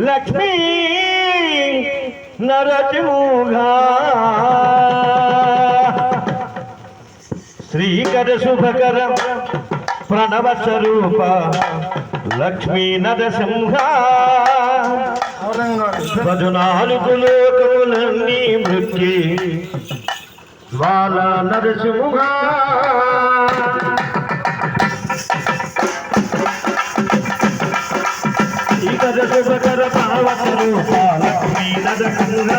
లక్ష్మీ నరసింహ శ్రీకర శుభకర ప్రణవ స్వరూప లక్ష్మీ నరసింహ 14 లోకములన్నీ మృత్యు జ్వాల నరసింహ శ్రీకర శుభకర ప్రణవ స్వరూప లక్ష్మీ నరసింహ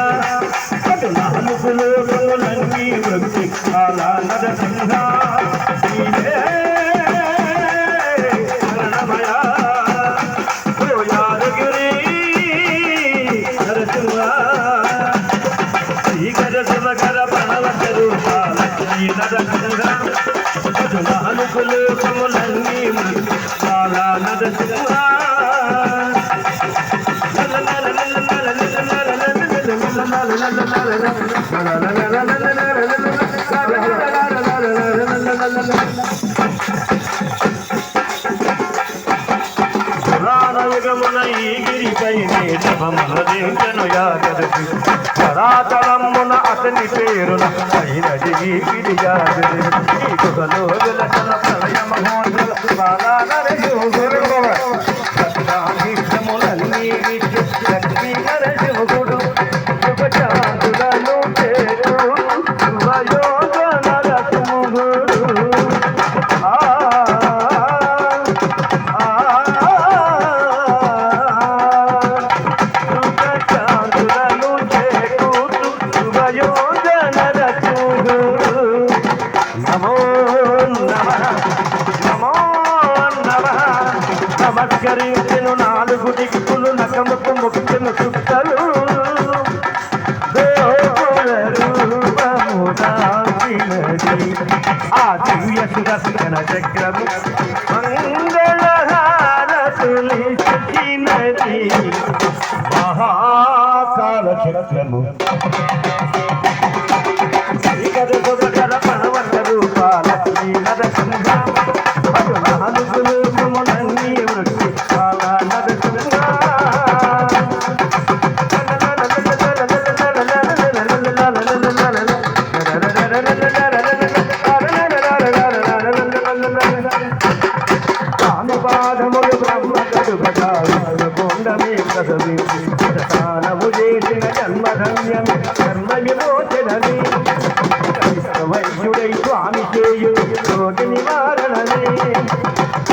14 లోకములన్నీ మృత్యు జ్వాల నరసింహ ధరాతలమున అతని పేరున అయినది గిరిజాలో విలసన ప్రళయ మహోత్సవ బాలనరములన్నీ లక్ష్మీ నరసింహుడు శుభచాంతులను పేరు శుభయోగ నరసింహుడు నమస్కరించెను 4 దిక్కులు నకముకు ముక్కెను చుట్టలు ఆ దివ్య సుదర్శన చక్రము మంగళహారతులిచ్చినది మహాకాల చక్రము శ్రీకర శుభకర ప్రణవ స్వరూప లక్ష్మీ నరసింహ 14 లోకములన్నీ మృత్యు జ్వాల నరసింహ పాదములు బ్రహ్మగడు కొండమే ప్రసవించినము చేసిన జన్మధన్యమే కర్మ విమోచనమే వైద్యుడై స్వామి చేయు రోగ నివారణమే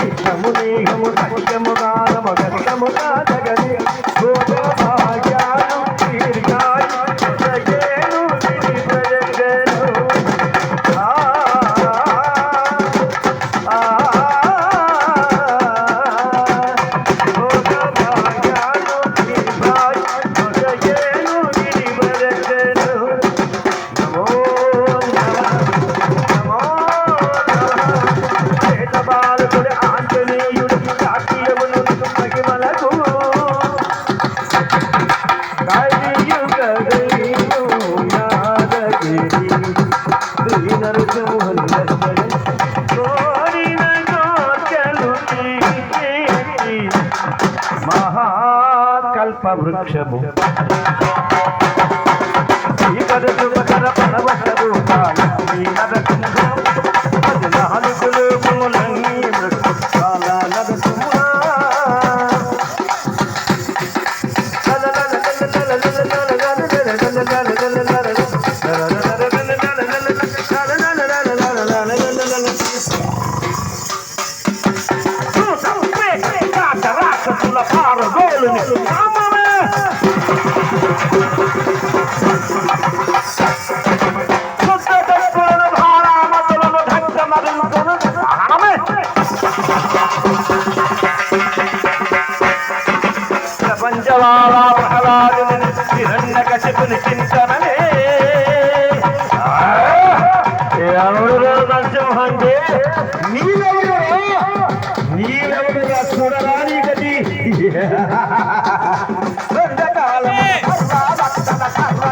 ఇష్టము దేహము సత్యము గానము గతము కాదగని భోగ భాగ్యాలు దీర్ఘాయు జగేను గిరిజగేను మహాకల్పవృక్షము శ్రీకర శుభకర ప్రణవ స్వరూప లక్ష్మీ నరసింహ 14 లోకములన్నీ మృత్యు జ్వాల నరసింహ ప్రపంచవాళ ప్రహ్లాదుని హిరణ్యకశిపుని చింతనమే ఎవరు నరసింహ అంటే నీవెవరుగా చూడరాని గది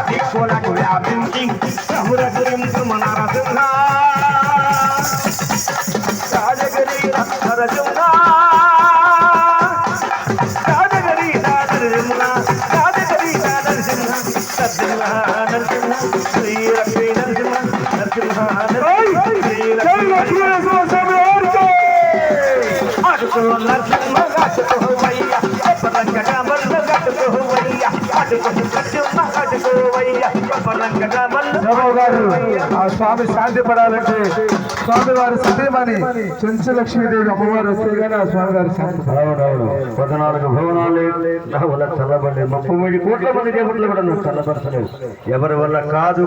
దిక్కులకు వ్యాపించి సముద్రింపు మన నరసింహ రాజగిరి నరసింహ రాజగిరి నరసింహ అడుగు నరసింహ అడుకోవయ్యా పరంగగా మల్ల అడుకోవయ్యా అడుగు నరసింహ అడుకోవయ్యా పరంగగా మల్ల. గారు ఆ స్వామి శాంతి పడాలంటే స్వామి వారి సతీమణి చెంచులక్ష్మీదేవి అమ్మవారు వస్తే గానీ ఆ స్వామి గారి శాంతి. 14 భవనాలు 4 లక్షల మంది 30 కోట్ల మంది దేవుళ్ళు కూడా చల్లబరచలేదు. ఎవరి వల్ల కాదు.